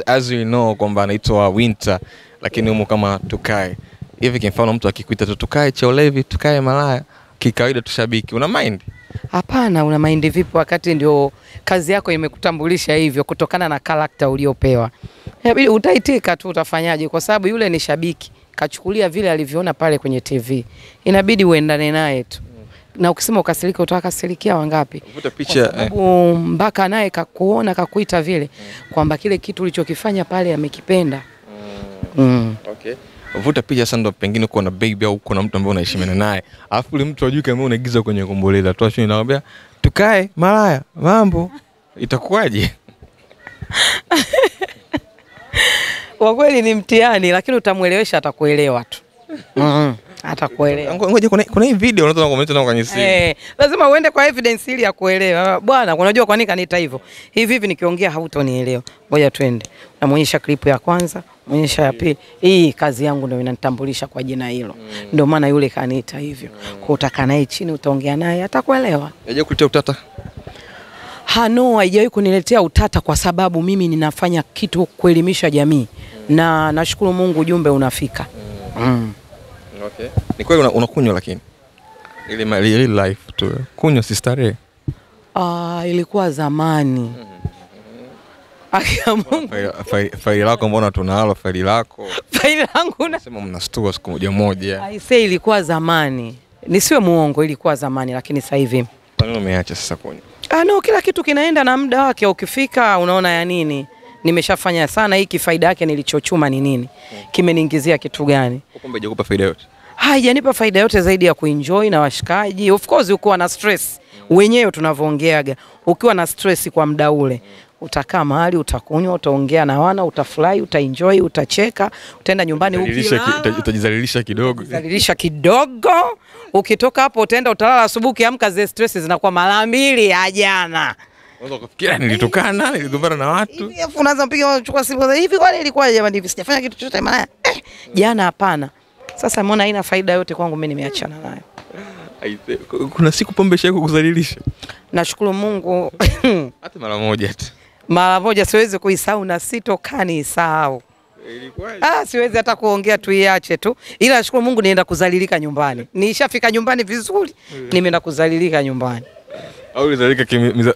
As you know kwamba anaitwa Winter, lakini humo kama Tukae. Hivi kwa mfano mtu akikuita tu Tukae cha ulevi, Tukae malaya, kikawaida tushabiki, una mind? Hapana, una mind vipi wakati ndio kazi yako imekutambulisha hivyo kutokana na character uliopewa? Inabidi utaitika tu, utafanyaje? Kwa sababu yule ni shabiki, kachukulia vile alivyoona pale kwenye TV. Inabidi uendane naye tu. Na ukisema ukasirika utakasirikia wangapi? Vuta picha mpaka naye kakuona kakuita vile kwamba kile kitu ulichokifanya pale amekipenda. Okay. Vuta picha sasa ndo pengine uko na baby au uko na mtu ambaye unaheshimiana naye. Alafu yule mtu ajui kama unaigiza kwenye Kombolela. Tu ashini nakwambia Tukae malaya, mambo. Itakuwaje? Kwa kweli ni mtihani, lakini utamuelewesha, atakuelewa tu. Atakuelewa. Ngoja kuna hii video unataka kukomenta na kwenye simu. Lazima uende kwa evidence ili akuelewe. Bwana, unajua kwa nini kaniita hivyo? Hivi nikiongea hautonielewa. Ngoja twende. Namuonyesha clip ya kwanza, muonyesha ya pili. Hii kazi yangu ndio inanitambulisha kwa jina hilo. Ndio maana yule kaniita hivyo. Kwa utaka naye chini utaongea naye atakuelewa. Hajawahi kuletea utata? No, haijawahi kuniletea utata kwa sababu mimi ninafanya kitu kuelimisha jamii. Na nashukuru Mungu ujumbe unafika. Okay. Ni kweli unakunywa lakini ile life tu. Kunywa si starehe. Ilikuwa zamani. Faili lako mbona tunalo faili lako? Faili langu unasema mnastua siku moja. I say ilikuwa zamani. Nisiwe muongo, ilikuwa zamani lakini sasa hivi. Kwa nini umeacha sasa kunywa? No, kila kitu kinaenda na muda wake. Ukifika unaona ya nini? Nimeshafanya sana hiki, faida yake nilichochuma ni nini? Kimeniingizia kitu gani? Kumbe hajakupa faida yote? Haijanipa faida yote zaidi ya kuenjoy na washikaji. Of course ukiwa na stress, wenyewe tunavyoongeaga, ukiwa na stress kwa muda ule, utakaa mahali, utakunywa, utaongea na wana, utafurahi, utaenjoy, utacheka, utaenda nyumbani utajizalilisha kidogo. Zalilisha kidogo. Ukitoka hapo utaenda utalala, asubuhi ukiamka zile stress zinakuwa mara 2 ya jana. Unaweza kufikiria nilitukana, niligombana na watu. Hivi unaanza mpiga chukua simu hivi, kwani ilikuwa jamani hivi sijafanya kitu chochote maana jana hapana. Sasa mbona haina faida yote kwangu, mimi nimeachana nayo. Kuna siku pombe shako kuzalilisha? Nashukuru Mungu. Hata mara moja tu. Mara moja siwezi kuisahau na sitokani isahau. Siwezi hata kuongea, tuiache tu. Ila nashukuru Mungu nienda kuzalilika nyumbani. Nishafika nyumbani vizuri, nimeenda kuzalilika nyumbani. Au ulizalika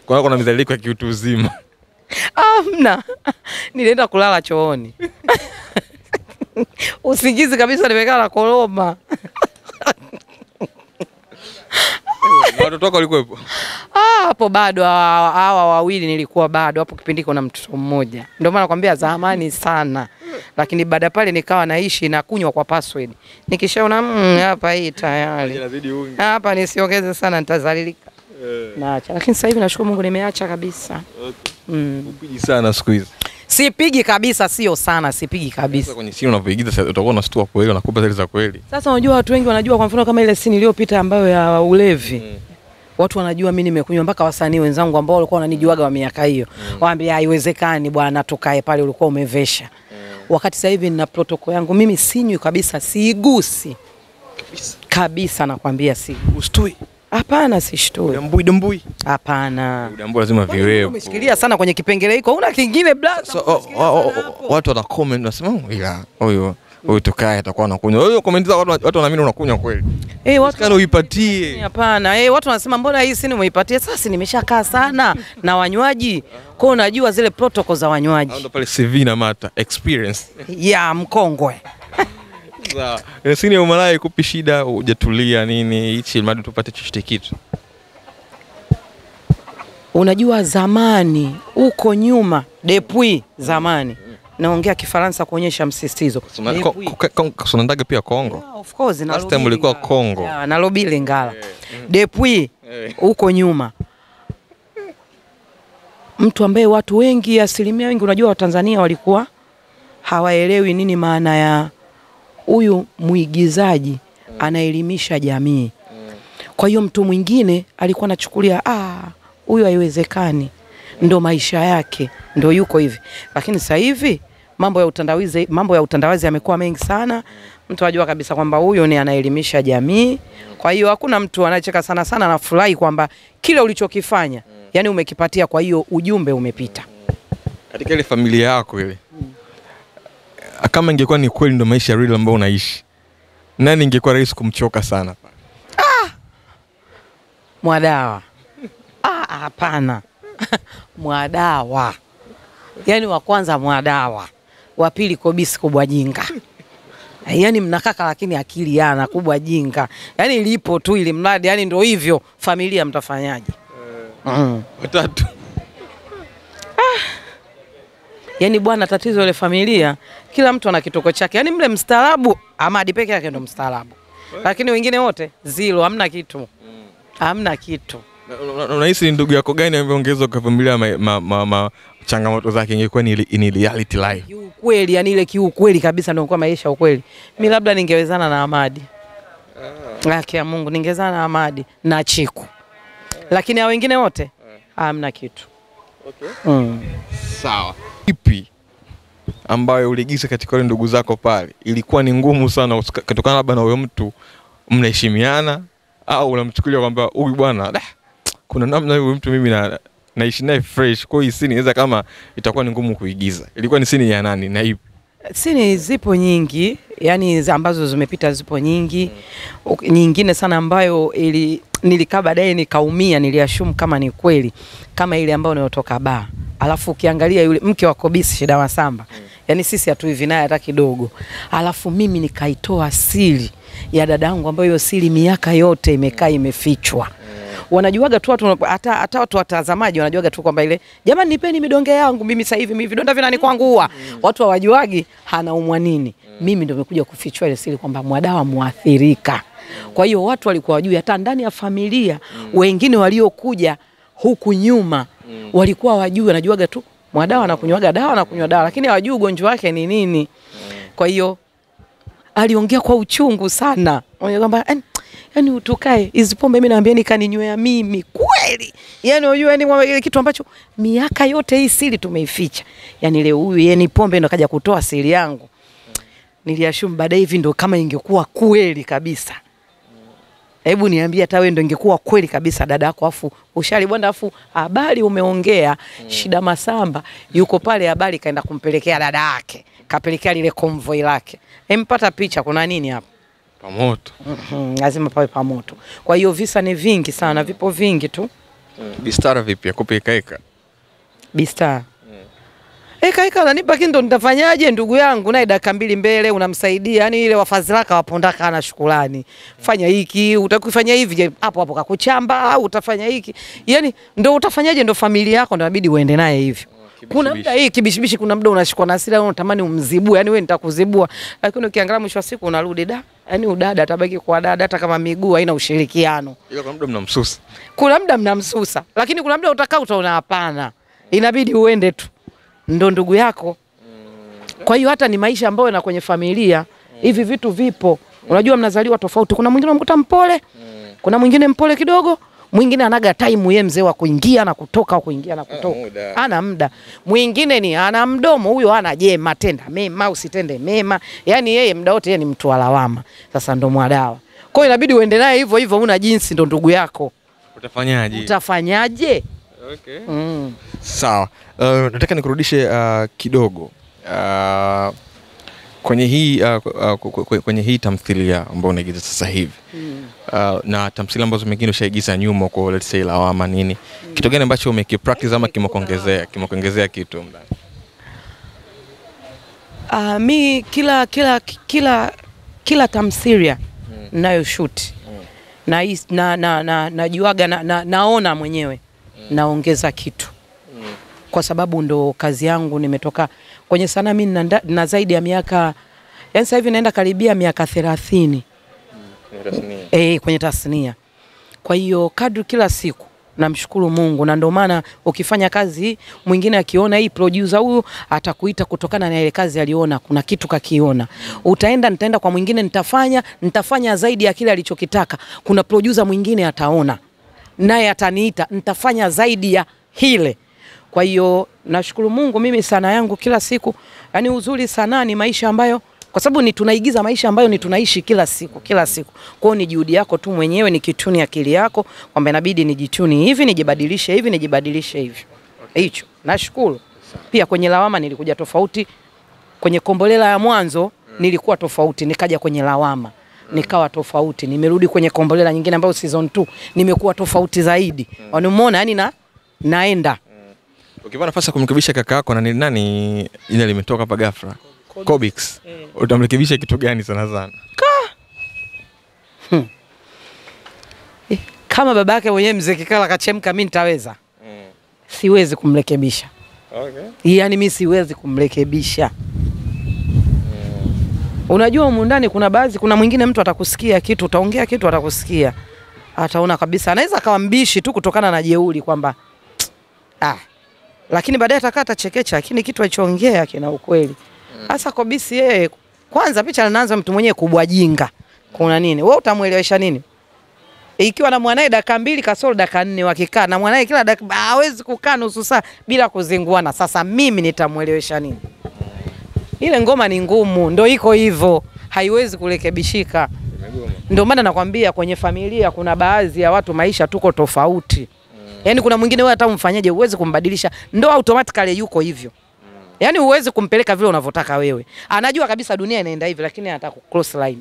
kuna mizaliko ya kiutu uzima? Hamna. Nilienda kulala chooni. Usingizi kabisa, nimekaa na koroma. Watoto wako walikuwepo? Hapo bado hawa wawili nilikuwa bado hapo kipindi kuna mtoto mmoja. Ndio maana nakwambia zamani sana. Lakini baada pale nikawa naishi na kunywa kwa password. Nikishaona hapa hii tayari. Hapa nisiongeze sana nitazalilika. Naacha. Lakini sasa hivi nashukuru Mungu nimeacha kabisa. Upigi sana siku hizi? Sipigi kabisa, sio sana, sipigi kabisa. Sasa kwenye scene unapoigiza utakuwa unastua kweli, unakupa zile za kweli. Sasa unajua watu wengi wanajua, kwa mfano kama ile scene iliyopita ambayo ya ulevi. Watu wanajua mimi nimekunywa, mpaka wasanii wenzangu ambao walikuwa wananijuaga wa miaka hiyo. Waambia haiwezekani bwana, Tukae pale ulikuwa umevesha. Wakati sasa hivi nina protocol yangu, mimi sinywi kabisa, siigusi. Kabisa nakwambia ustui. Hapana, sishtui. Dambui. Hapana. Dambui lazima viwepo. Umeshikilia sana kwenye kipengele hiko, una kingine blaza. Watu wana comment nasema ila huyu Tukae atakuwa anakunywa. Wewe comment za watu wanaamini unakunywa kweli. Watu kana uipatie. Hapana, watu wanasema mbona hii sini umeipatie? Sasa nimeshakaa sana na wanywaji. Kwa hiyo unajua zile protocol za wanywaji. Ndio pale CV na mata experience. Mkongwe. Sawa. Sini ya umalaya ikupi shida, hujatulia nini, hichi mradi tupate chochote kitu? Unajua zamani, uko nyuma, depuis zamani. Naongea Kifaransa kuonyesha msisitizo. Sonandaga pia Kongo. Of course, na last time ulikuwa Kongo. Na lobi Lingala. Depuis uko nyuma. Mtu ambaye watu wengi, asilimia wengi unajua Watanzania walikuwa hawaelewi nini maana ya huyu muigizaji anaelimisha jamii. Kwa hiyo mtu mwingine alikuwa anachukulia huyu haiwezekani, ndo maisha yake, ndo yuko hivi. Lakini sasa hivi mambo ya utandawazi yamekuwa mengi sana. Mtu ajua kabisa kwamba huyu ni anaelimisha jamii. Kwa hiyo hakuna mtu anacheka sana sana, anafurahi kwamba kile ulichokifanya yani umekipatia, kwa hiyo ujumbe umepita. Katika ile familia yako ile. Kama ingekuwa ni kweli ndo maisha real ambayo unaishi, nani ingekuwa rahisi kumchoka sana pale? Mwadawa. Hapana. Mwadawa. Yaani wa kwanza Mwadawa. Wa pili Kobisi Kubwa Jinga. Yaani mnakaka lakini akili yana Kubwa Jinga. Yaani ilipo tu ili mradi, yaani ndio hivyo, familia mtafanyaje? Watatu. Yaani bwana, tatizo ile familia, kila mtu ana kitoko chake. Yaani mle mstaarabu, Ahmadi peke yake ndo mstaarabu. Lakini wengine wote zero, hamna kitu. Hamna kitu. Unahisi ni ndugu yako gani ameongezwa kwa familia changamoto zake ingekuwa ni reality life? Kiukweli, yani ile kiukweli kabisa ndio kwa maisha ukweli. Mimi labda ningewezana na Ahmadi. Haki ya Mungu ningewezana na Ahmadi na Chiku. Lakini hao wengine wote hamna kitu. Okay. Sawa. Ipi ambayo uligiza katika wale ndugu zako pale ilikuwa ni ngumu sana kutokana labda na huyo mtu mnaheshimiana au unamchukulia kwamba huyu bwana kuna namna huyu mtu mimi naishi naye fresh, kwa hiyo scene inaweza kama itakuwa ni ngumu kuigiza. Ilikuwa ni scene ya nani na ipi? Scene zipo nyingi, yani ambazo zimepita zipo nyingi. Nyingine sana ambayo nilikaa baadaye nikaumia, niliashumu kama ni kweli, kama ile ambayo inayotoka baa. Alafu ukiangalia yule mke wa Kobisi Shida Masamba, yani sisi hatu hivi naye hata kidogo. Alafu mimi nikaitoa siri ya dadangu ambayo hiyo siri miaka yote imekaa imefichwa. Wanajuaga tu watu, hata watu watazamaji wanajuaga tu kwamba ile jamani nipeni midonge yangu mimi sasa hivi, mimi vidonda vinani kwangu watu hawajuagi anaumwa nini. Mimi ndio nimekuja kufichua ile siri kwamba Mwadawa muathirika. Kwa hiyo watu walikuwa wajui, hata ndani ya familia wengine waliokuja huku nyuma walikuwa wajui, wanajuaga tu Mwadawa anakunywaga dawa na kunywa dawa, lakini hawajui ugonjwa wake ni nini. Kwa hiyo aliongea kwa uchungu sana. Kwamba yani utukae hizi pombe mimi naambia nikaninywea mimi kweli. Yani unajua ni ile kitu ambacho miaka yote hii siri tumeificha. Yani leo huyu yeye ni pombe ndo kaja kutoa siri yangu. Niliashumu baadaye hivi ndo kama ingekuwa kweli kabisa. Hebu niambie hata wewe ndo ingekuwa kweli kabisa dada yako afu ushali bwana afu habari umeongea Shida Masamba yuko pale habari kaenda kumpelekea dada yake. Kapelekea lile convoy lake. Empata picha kuna nini hapa? Pamoto. Lazima pawe pamoto. Kwa hiyo visa ni vingi sana, vipo vingi tu. Bistara vipi akupe ikaika? Bistara. Ikaika ananipa kindo nitafanyaje ndugu yangu naye dakika mbili mbele unamsaidia. Yani ile wafadhilaka wapondaka ana shukrani. Fanya hiki, utakufanya hivi hapo hapo kakuchamba au utafanya hiki. Yani ndio utafanyaje ndo familia yako ndio inabidi uende naye hivyo. Kuna muda hii kibishibishi, kuna muda unashikwa na hasira unatamani umzibue, yani wewe nitakuzibua, lakini ukiangalia mwisho wa siku unarudi yani udada atabaki kwa dada hata kama miguu haina ushirikiano. Ile kuna muda mnamsusa. Kuna muda mnamsusa, lakini kuna muda utakaa utaona hapana. Inabidi uende tu. Ndo ndugu yako. Kwa hiyo hata ni maisha ambayo na kwenye familia hivi vitu vipo. Unajua mnazaliwa tofauti. Kuna mwingine unamkuta mpole, kuna mwingine mpole kidogo. Mwingine anaga time yeye mzee wa kuingia na kutoka kuingia na kutoka. Ana muda. Mwingine ni ana mdomo, huyo ana jema, tenda mema usitende mema. Yaani yeye muda wote yeye ni mtu wa lawama. Sasa ndo Mwadawa. Kwa hiyo inabidi uende naye hivyo hivyo, una jinsi ndo ndugu yako. Utafanyaje? Utafanyaje? Okay. Sawa. Nataka nikurudishe kidogo kwenye hii tamthilia ambayo unaigiza sasa hivi. Na tamthilia ambazo mengine ushaigiza nyuma kwa let's say Lawama nini. Kitu gani ambacho umekipractice ama kimekuongezea kitu ndani? Mi kila tamthilia nayo shoot najuaga naona mwenyewe naongeza kitu. Kwa sababu ndo kazi yangu, nimetoka kwenye sanaa mimi na zaidi ya miaka, yani sasa hivi naenda karibia miaka 30 kwenye tasnia. Kwa hiyo kadri kila siku namshukuru Mungu, na ndio maana ukifanya kazi mwingine akiona hii producer huyu atakuita kutokana na ile kazi aliona kuna kitu kakiona. Nitaenda kwa mwingine nitafanya zaidi ya kile alichokitaka. Kuna producer mwingine ataona naye ataniita nitafanya zaidi ya hile. Kwa hiyo nashukuru Mungu mimi sanaa yangu kila siku, yani uzuri sanaa ni maisha ambayo, kwa sababu ni tunaigiza maisha ambayo ni tunaishi kila siku. Kwa hiyo ni juhudi yako tu mwenyewe, ni kituni akili yako kwamba inabidi nijituni hivi, nijibadilishe hivi. Hicho. Nashukuru. Pia kwenye lawama nilikuja tofauti. Kwenye Kombolela ya mwanzo nilikuwa tofauti, nikaja kwenye lawama nikawa tofauti, nimerudi kwenye Kombolela nyingine ambayo season 2 nimekuwa tofauti zaidi. Unamuona yani naenda. Ukiwa nafasi kumrekebisha kaka yako na nani ile limetoka hapa ghafla? Kobix. Utamrekebisha kitu gani sana? Kama babake mwenyewe mzee Kikala kachemka, mimi nitaweza? Siwezi kumrekebisha. Okay. Yaani mimi siwezi kumrekebisha. Unajua humu ndani kuna mwingine mtu atakusikia kitu, utaongea kitu atakusikia. Ataona kabisa anaweza akawa mbishi tu kutokana na jeuri kwamba lakini baadaye atakata chekecha, lakini kitu alichoongea kina ukweli. Sasa Kobisi yeye kwanza picha anaanza mtu mwenyewe kubwajinga. Kuna nini? Wewe utamuelewesha nini? Ikiwa na mwanae dakika 2 kasoro dakika 4 wakikaa na mwanae kila dakika hawezi kukaa nusu saa bila kuzinguana. Sasa mimi nitamuelewesha nini? Ile ngoma ni ngumu, ndio iko hivyo, haiwezi kurekebishika. Ndio maana nakwambia kwenye familia kuna baadhi ya watu maisha tuko tofauti. Yaani kuna mwingine wewe hata umfanyaje uweze kumbadilisha, ndio automatically yuko hivyo. Yaani huwezi kumpeleka vile unavyotaka wewe. Anajua kabisa dunia inaenda hivi lakini anataka ku cross line.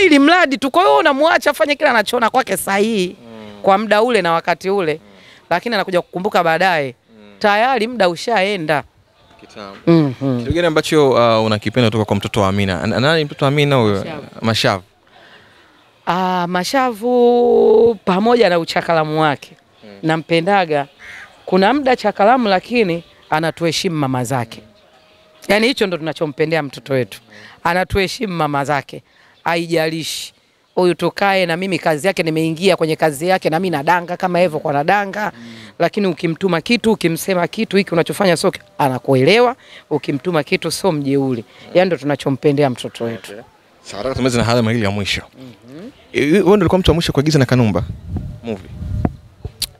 Ili mradi tu, kwa hiyo unamwacha afanye kila anachoona kwake sahihi kwa muda ule na wakati ule. Lakini anakuja kukumbuka baadaye tayari muda ushaenda. Kitambo. Kitu gani ambacho unakipenda kutoka kwa mtoto wa Amina? Nani mtoto wa Amina huyo? Mashavu. Mashavu pamoja na uchakalamu wake. Nampendaga. Kuna muda chakalamu lakini anatuheshimu mama zake. Yaani hicho ndo tunachompendea mtoto wetu. Anatuheshimu mama zake. Haijalishi huyu tukae na mimi kazi yake, nimeingia kwenye kazi yake na mimi nadanga kama hivyo kwa nadanga. Lakini ukimtuma kitu, ukimsema kitu hiki unachofanya sio, anakuelewa. Ukimtuma kitu sio mjeuri. Yaani ndo tunachompendea mtoto wetu. Sawa, tumeze na haya mawili ya mwisho. Wewe ndio ulikuwa mtu wa mwisho kuagiza na Kanumba movie?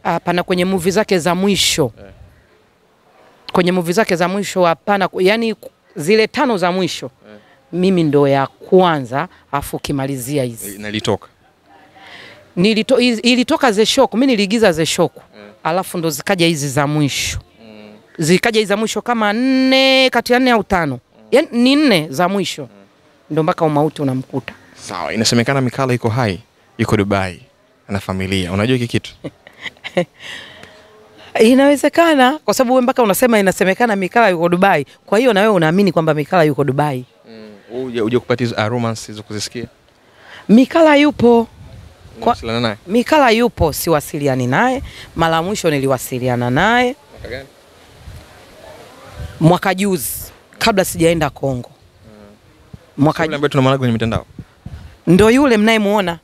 Hapana, kwenye movie zake za mwisho. Kwenye movie zake za mwisho hapana, yani zile 5 za mwisho. Mimi ndo ya kwanza afu kimalizia hizi. Nilitoka. Ilitoka The Shock, mimi niliigiza The Shock. Alafu ndo zikaja hizi za mwisho. Zikaja hizi za mwisho kama 4 kati ya 4 au 5. Yaani ni 4 za mwisho. Ndo mpaka umauti unamkuta. Sawa, inasemekana Mikala yuko hai, yuko Dubai, ana familia. Unajua hiki kitu? Inawezekana kwa sababu wewe mpaka unasema inasemekana Mikala yuko Dubai. Kwa hiyo na wewe unaamini kwamba Mikala yuko Dubai. Uje kupata hizo romance hizo kuzisikia? Mikala yupo. Unawasiliana naye? Mikala yupo, siwasiliani naye. Mara mwisho niliwasiliana naye mwaka gani? Mwaka juzi kabla sijaenda Kongo. Mwaka yule ambaye tunamwona kwenye mitandao. Ndio yule mnayemuona.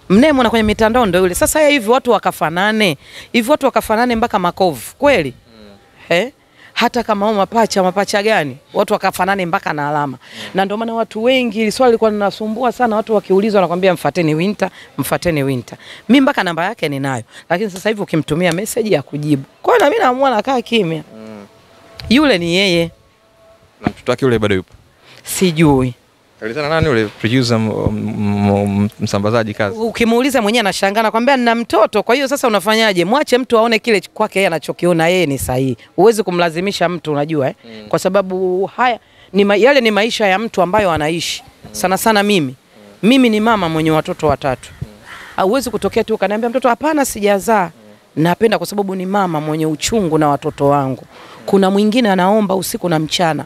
Mnayemuona kwenye mitandao ndio yule. Sasa hivi watu wakafanane. Hivi watu wakafanane mpaka makovu. Kweli? Hata kama mapacha gani? Watu wakafanane mpaka na alama. Na ndio maana watu wengi swali lilikuwa linasumbua sana, watu wakiulizwa wanakuambia mfateni Winter, mfateni Winter. Mimi mpaka namba yake ninayo. Lakini sasa hivi ukimtumia message ya kujibu. Kwa hiyo na mimi naamua nakaa kimya. Yule ni yeye. Na mtoto wake yule bado yupo? Sijui. Alitana nani yule producer msambazaji kazi? Ukimuuliza mwenyewe anashangaa nakwambia nina mtoto, kwa hiyo sasa unafanyaje? Mwache mtu aone kile kwake yeye anachokiona yeye ni sahihi. Huwezi kumlazimisha mtu, unajua Kwa sababu haya yale ni maisha ya mtu ambayo anaishi. Sana sana mimi ni mama mwenye watoto 3. Huwezi kutokea tu ukaniambia mtoto hapana sijazaa. Napenda kwa sababu ni mama mwenye uchungu na watoto wangu. Kuna mwingine anaomba usiku na mchana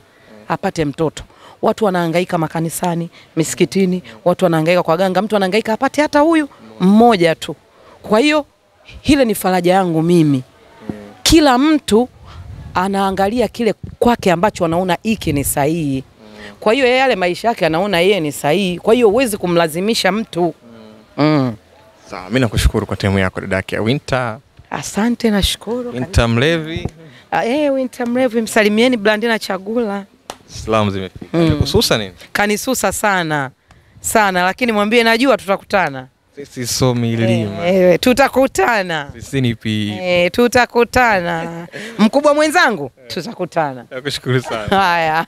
apate mtoto. Watu wanahangaika makanisani, misikitini, watu wanahangaika kwa ganga, mtu anahangaika apate hata huyu mmoja tu. Kwa hiyo hile ni faraja yangu mimi. Kila mtu anaangalia kile kwake ambacho anaona hiki ni sahihi. Kwa hiyo yale maisha yake anaona yeye ni sahihi. Kwa hiyo huwezi kumlazimisha mtu. Sawa, mimi nakushukuru kwa timu yako dadake Winter. Asante, nashukuru. Winter Mlevi. Winter Mlevi, msalimieni Blandina Chagula. Salamu zimefika. Kususa nini? Kanisusa sana. Sana, lakini mwambie najua tutakutana. Sisi so milima. Tutakutana. Sisi ni pi. Tutakutana. Mkubwa mwenzangu, tutakutana. Nakushukuru sana. Haya.